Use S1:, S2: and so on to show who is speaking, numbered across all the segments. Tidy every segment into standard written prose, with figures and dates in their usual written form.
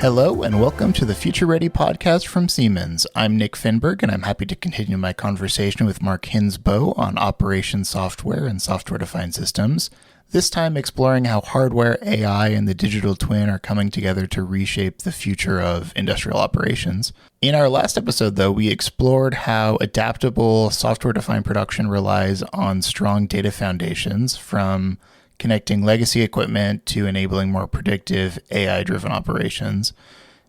S1: Hello and welcome to the Future Ready podcast from Siemens. I'm Nick Finberg and I'm happy to continue my conversation with Mark Hindsbo on operations software and software-defined systems, this time exploring how hardware, AI, and the digital twin are coming together to reshape the future of industrial operations. In our last episode, though, we explored how adaptable software-defined production relies on strong data foundations, from connecting legacy equipment to enabling more predictive AI-driven operations.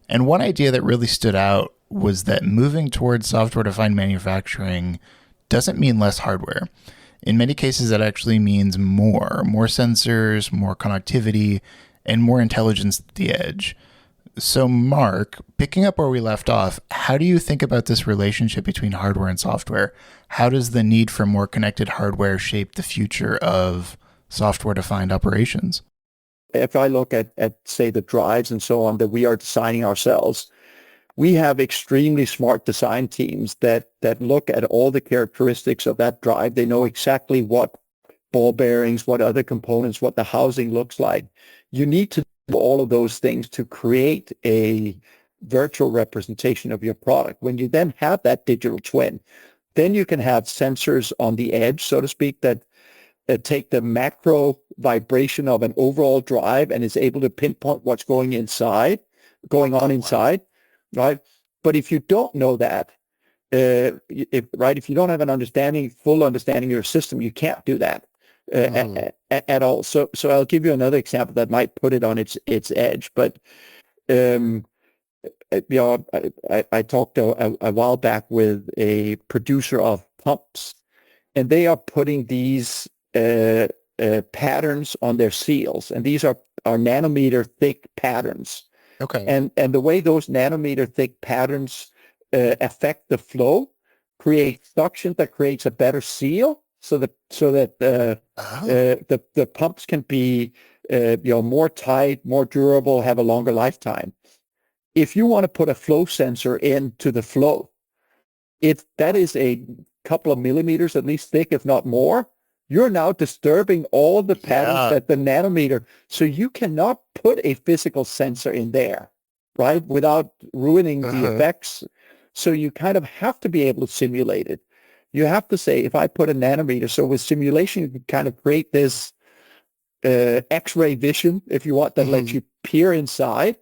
S1: And one idea that really stood out was that moving towards software-defined manufacturing doesn't mean less hardware. In many cases, that actually means more sensors, more connectivity, and more intelligence at the edge. So Mark, picking up where we left off, how do you think about this relationship between hardware and software? How does the need for more connected hardware shape the future of software-defined operations?
S2: If I look at say the drives and so on that we are designing ourselves, we have extremely smart design teams that look at all the characteristics of that drive. They know exactly what ball bearings, what other components, what the housing looks like. You need to do all of those things to create a virtual representation of your product. When you then have that digital twin, then you can have sensors on the edge, so to speak, that take the macro vibration of an overall drive and is able to pinpoint what's going on inside, right? But if you don't know that, if you don't have an full understanding of your system, you can't do that at all. So I'll give you another example that might put it on its edge. But I talked a while back with a producer of pumps, and they are putting these patterns on their seals, and these are nanometer thick patterns.
S1: Okay.
S2: And the way those nanometer thick patterns affect the flow create suction that creates a better seal, so that the pumps can be more tight, more durable, have a longer lifetime. If you want to put a flow sensor into the flow, that is a couple of millimeters at least thick, if not more. You're now disturbing all the patterns that the nanometer, so you cannot put a physical sensor in there, right, without ruining the effects. So you kind of have to be able to simulate it. You have to say, if I put a nanometer, so with simulation, you can kind of create this X-ray vision, if you want, that lets you peer inside.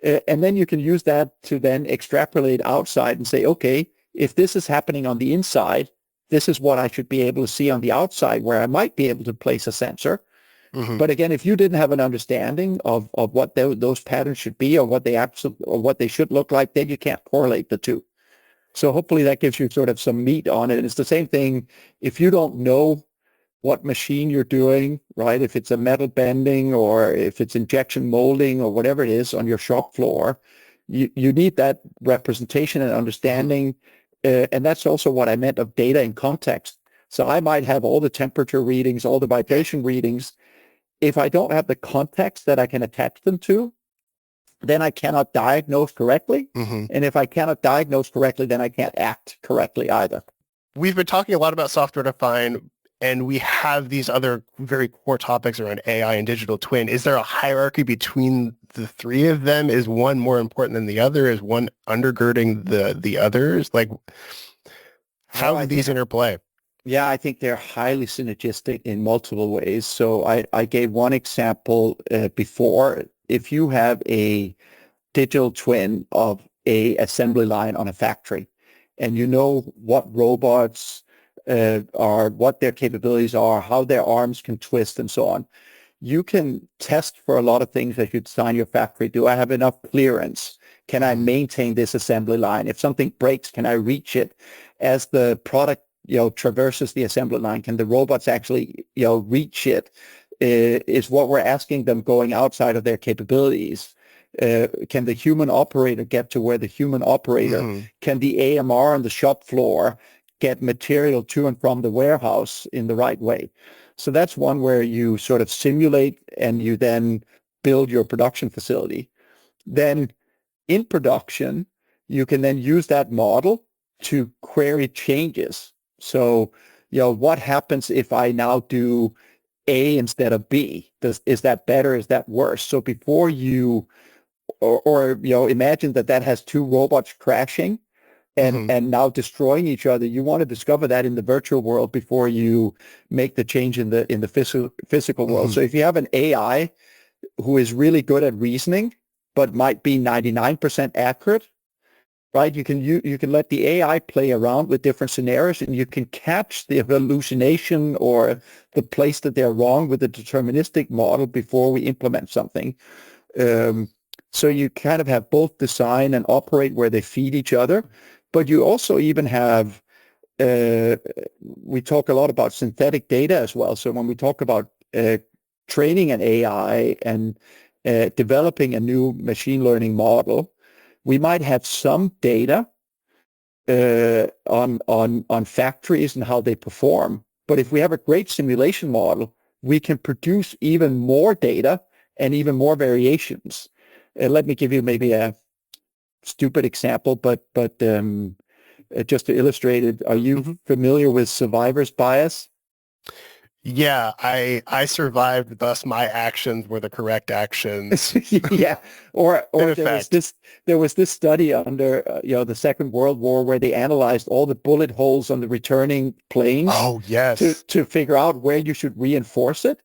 S2: And then you can use that to then extrapolate outside and say, okay, if this is happening on the inside, this is what I should be able to see on the outside, where I might be able to place a sensor. But again, if you didn't have an understanding of what those patterns should be, or what they should look like, then you can't correlate the two. So hopefully that gives you sort of some meat on it. And it's the same thing if you don't know what machine you're doing, right? If it's a metal bending or if it's injection molding or whatever it is on your shop floor, you need that representation and understanding. And that's also what I meant of data in context. So I might have all the temperature readings, all the vibration readings. If I don't have the context that I can attach them to, then I cannot diagnose correctly. And if I cannot diagnose correctly, then I can't act correctly either.
S3: We've been talking a lot about software defined, and we have these other very core topics around AI and digital twin. Is there a hierarchy between the three of them? Is one more important than the other? Is one undergirding the others? Like, how do these interplay?
S2: Yeah, I think they're highly synergistic in multiple ways. So I gave one example before. If you have a digital twin of a assembly line on a factory, and you know what robots are, what their capabilities are, how their arms can twist and so on, you can test for a lot of things as you design your factory. Do I have enough clearance? Can I maintain this assembly line? If something breaks, can I reach it? As the product traverses the assembly line, can the robots actually reach it? Is what we're asking them going outside of their capabilities. Can the human operator get to where the human operator? Can the AMR on the shop floor get material to and from the warehouse in the right way? So that's one where you sort of simulate and you then build your production facility. Then in production, you can then use that model to query changes. So, what happens if I now do A instead of B? Is that better? Is that worse? So before you imagine that has two robots crashing and now destroying each other. You want to discover that in the virtual world before you make the change in the physical world. So if you have an AI who is really good at reasoning, but might be 99% accurate, right? You can let the AI play around with different scenarios, and you can catch the hallucination or the place that they're wrong with the deterministic model before we implement something. So you kind of have both design and operate where they feed each other, but you also even have, we talk a lot about synthetic data as well. So when we talk about training an AI and developing a new machine learning model, we might have some data on factories and how they perform. But if we have a great simulation model, we can produce even more data and even more variations. Let me give you maybe a stupid example, but just to illustrate it, are you familiar with survivor's bias?
S3: Yeah, I survived, thus my actions were the correct actions.
S2: Yeah, or
S3: In
S2: there was this study under the Second World War where they analyzed all the bullet holes on the returning planes.
S3: Oh, yes.
S2: To figure out where you should reinforce it.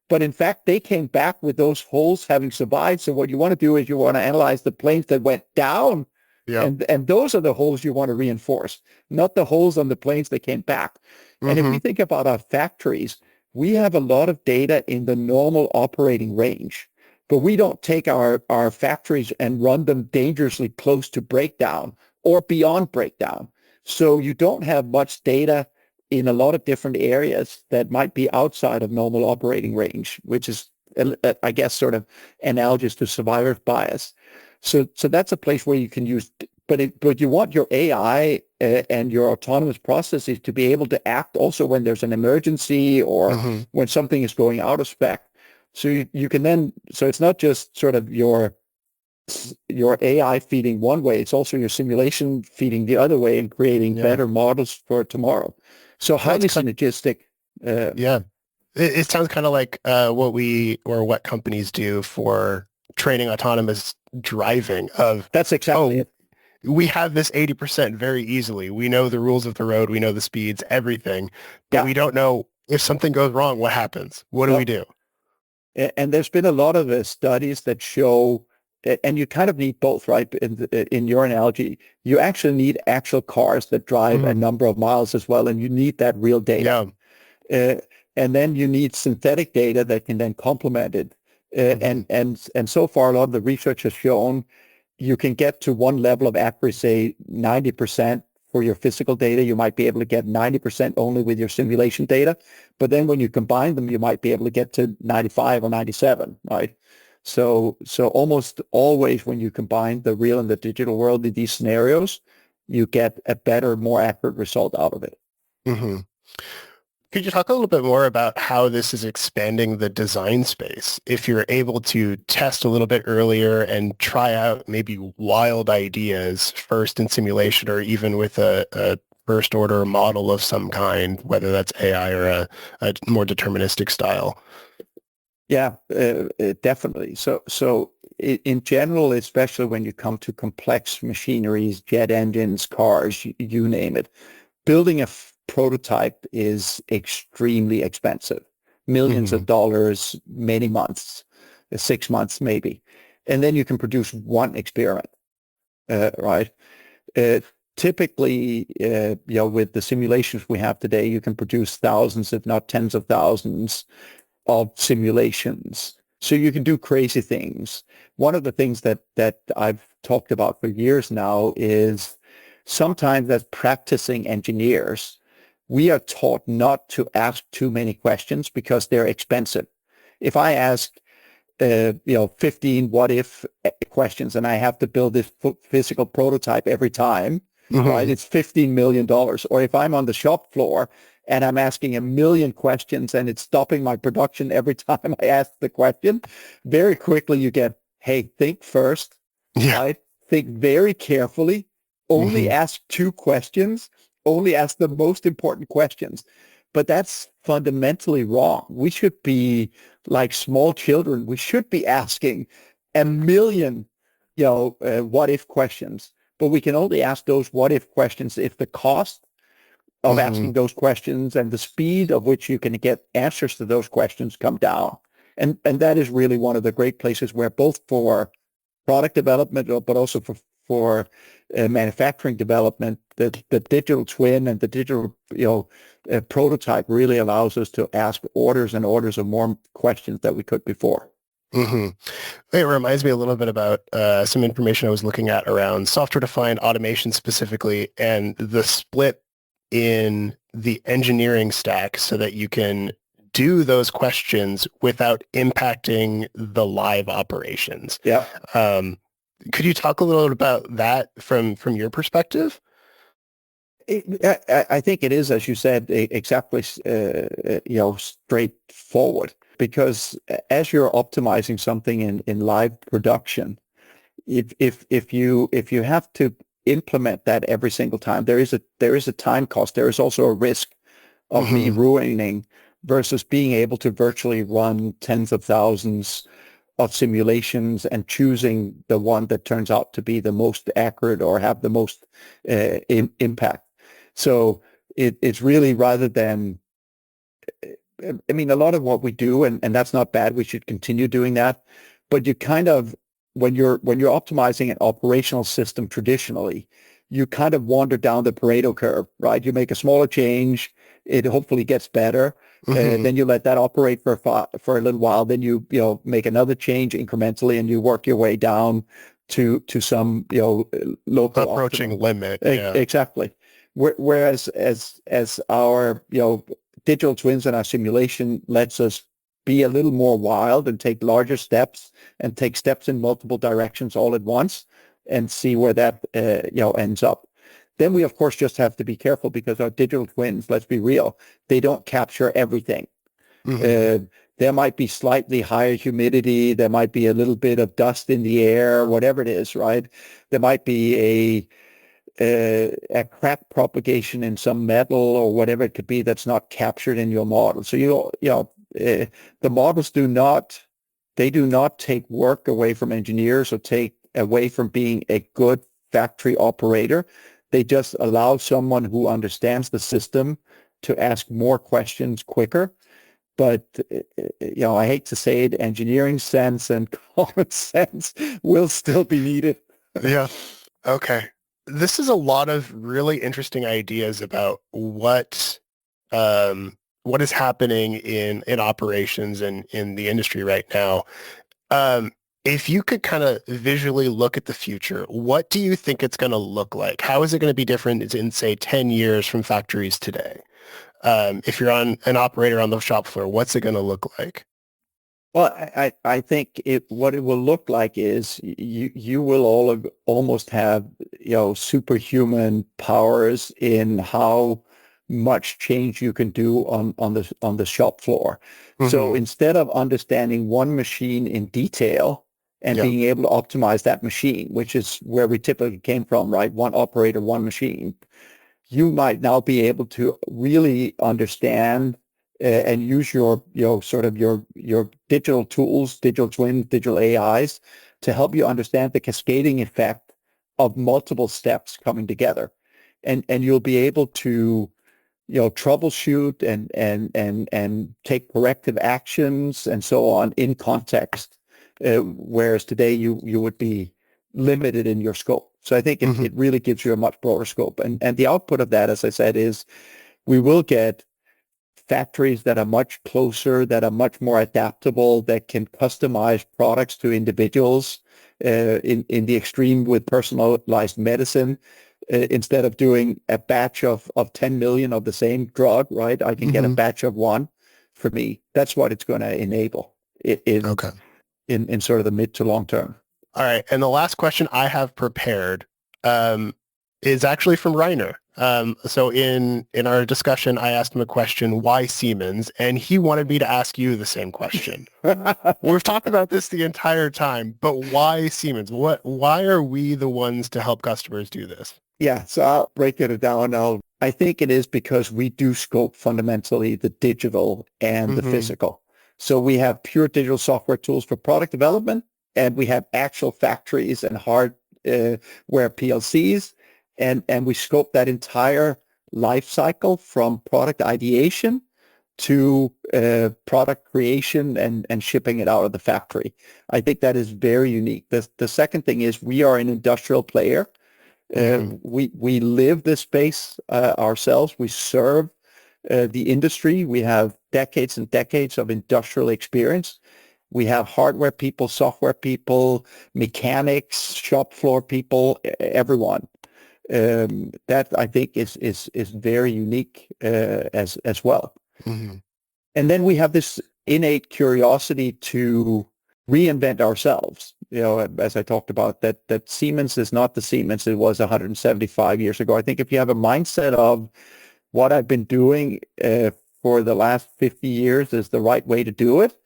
S2: But in fact, they came back with those holes having survived. So what you want to do is you want to analyze the planes that went down.
S3: Yep.
S2: And those are the holes you want to reinforce, not the holes on the planes that came back. And if we think about our factories, we have a lot of data in the normal operating range, but we don't take our factories and run them dangerously close to breakdown or beyond breakdown. So you don't have much data in a lot of different areas that might be outside of normal operating range, which is, I guess, sort of analogous to survivor's bias. So that's a place where you can use, but you want your AI and your autonomous processes to be able to act also when there's an emergency or when something is going out of spec. So you can then, so it's not just sort of your AI feeding one way, it's also your simulation feeding the other way and creating better models for tomorrow. So highly synergistic.
S3: Yeah. It sounds kind of like what companies do for training autonomous driving of.
S2: That's exactly it.
S3: We have this 80% very easily. We know the rules of the road. We know the speeds, everything, but we don't know if something goes wrong, what happens? What do we do?
S2: And there's been a lot of studies that show, and you kind of need both, right? In your analogy, you actually need actual cars that drive a number of miles as well, and you need that real data. And then you need synthetic data that can then complement it. And so far, a lot of the research has shown you can get to one level of accuracy, 90% for your physical data. You might be able to get 90% only with your simulation data. But then when you combine them, you might be able to get to 95 or 97, right? So almost always when you combine the real and the digital world in these scenarios, you get a better, more accurate result out of it.
S3: Could you talk a little bit more about how this is expanding the design space? If you're able to test a little bit earlier and try out maybe wild ideas first in simulation or even with a first order model of some kind, whether that's AI or a more deterministic style.
S2: Yeah, definitely. So in general, especially when you come to complex machineries, jet engines, cars, you name it, building a prototype is extremely expensive, millions of dollars, many months, 6 months maybe. And then you can produce one experiment, right? Typically, with the simulations we have today, you can produce thousands, if not tens of thousands of simulations. So you can do crazy things. One of the things that I've talked about for years now is sometimes as practicing engineers, we are taught not to ask too many questions because they're expensive. If I ask, 15 what if questions and I have to build this physical prototype every time, right? It's $15 million. Or if I'm on the shop floor and I'm asking 1 million questions and it's stopping my production every time I ask the question, very quickly you get, hey, think first, right? Think very carefully, only ask 2 questions, only ask the most important questions. But that's fundamentally wrong. We should be like small children. We should be asking 1 million what if questions. But we can only ask those what if questions if the cost of asking those questions and the speed of which you can get answers to those questions come down. And that is really one of the great places where both for product development, but also for manufacturing development, the digital twin and the digital prototype really allows us to ask orders and orders of more questions that we could before.
S3: Mm-hmm. It reminds me a little bit about some information I was looking at around software-defined automation specifically, and the split in the engineering stack so that you can do those questions without impacting the live operations.
S2: Yeah.
S3: Could you talk a little bit about that from your perspective?
S2: I think it is, as you said, exactly, straightforward. Because as you're optimizing something in live production, if you have to implement that every single time, there is a time cost. There is also a risk of me ruining versus being able to virtually run tens of thousands of simulations and choosing the one that turns out to be the most accurate or have the most impact. So it's really, rather than, I mean, a lot of what we do, and that's not bad, we should continue doing that, but you kind of, when you're optimizing an operational system traditionally, you kind of wander down the Pareto curve, right? You make a smaller change, it hopefully gets better, then you let that operate for a little while, then you make another change incrementally, and you work your way down to some local
S3: approaching limit.
S2: Yeah. Exactly. Whereas as our digital twins and our simulation lets us be a little more wild and take larger steps and take steps in multiple directions all at once and see where that ends up. Then we, of course, just have to be careful because our digital twins, let's be real, they don't capture everything. There might be slightly higher humidity. There might be a little bit of dust in the air, whatever it is, right? There might be a crack propagation in some metal or whatever it could be that's not captured in your model. So the models do not take work away from engineers or take away from being a good factory operator. They just allow someone who understands the system to ask more questions quicker. But I hate to say it, engineering sense and common sense will still be needed.
S3: Yeah. Okay. This is a lot of really interesting ideas about what is happening in operations and in the industry right now. If you could kind of visually look at the future, what do you think it's going to look like? How is it going to be different in, say, 10 years from factories today? If you're an operator on the shop floor, what's it going to look like?
S2: Well, I think what it will look like is you will almost have superhuman powers in how much change you can do on the shop floor. So instead of understanding one machine in detail and being able to optimize that machine, which is where we typically came from, right? One operator, one machine. You might now be able to really understand and use your digital tools, digital twins, digital AIs to help you understand the cascading effect of multiple steps coming together. And you'll be able to troubleshoot and take corrective actions and so on in context, whereas today you would be limited in your scope. So I think it really gives you a much broader scope. And the output of that, as I said, is we will get factories that are much closer, that are much more adaptable, that can customize products to individuals in the extreme with personalized medicine. Instead of doing a batch of 10 million of the same drug, right? I can get a batch of one for me. That's what it's going to enable in sort of the mid to long term.
S3: All right. And the last question I have prepared is actually from Reiner. So in our discussion, I asked him a question, why Siemens? And he wanted me to ask you the same question. We've talked about this the entire time, but why Siemens? Why are we the ones to help customers do this?
S2: Yeah, so I'll break it down. I think it is because we do scope fundamentally the digital and the physical. So we have pure digital software tools for product development, and we have actual factories and hardware PLCs, and we scope that entire life cycle from product ideation to product creation and shipping it out of the factory. I think that is very unique. The second thing is we are an industrial player. We live this space ourselves. We serve the industry. We have decades and decades of industrial experience. We have hardware people, software people, mechanics, shop floor people, everyone. That I think is very unique as well. And then we have this innate curiosity to reinvent ourselves. You know, as I talked about, that Siemens is not the Siemens it was 175 years ago. I think if you have a mindset of what I've been doing for the last 50 years is the right way to do it,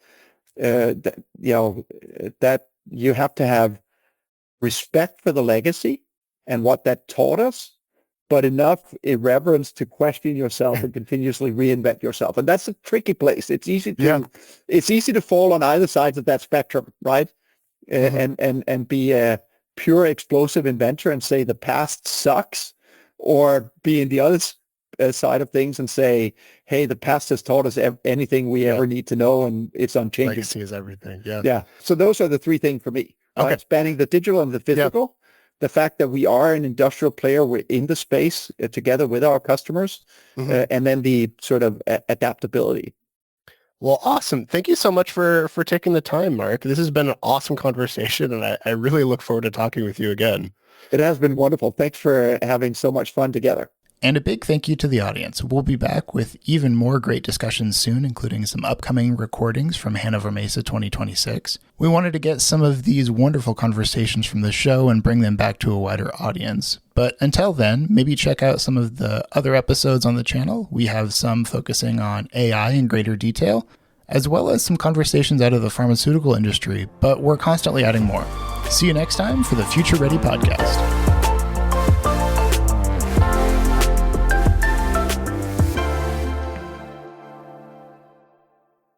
S2: that you have to have respect for the legacy and what that taught us, but enough irreverence to question yourself and continuously reinvent yourself. And that's a tricky place. It's easy to fall on either sides of that spectrum, right? And be a pure explosive inventor and say the past sucks, or be in the other side of things and say, hey, the past has taught us anything we ever need to know, and it's unchanging.
S3: Legacy is everything.
S2: Yeah. So those are the three things for me. Right? Spanning the digital and the physical. The fact that we are an industrial player, we're in the space together with our customers, and then the sort of adaptability.
S3: Well, awesome. Thank you so much for taking the time, Mark. This has been an awesome conversation, and I really look forward to talking with you again.
S2: It has been wonderful. Thanks for having so much fun together.
S1: And a big thank you to the audience. We'll be back with even more great discussions soon, including some upcoming recordings from Hannover Messe 2026. We wanted to get some of these wonderful conversations from the show and bring them back to a wider audience. But until then, maybe check out some of the other episodes on the channel. We have some focusing on AI in greater detail, as well as some conversations out of the pharmaceutical industry, but we're constantly adding more. See you next time for the Future Ready podcast.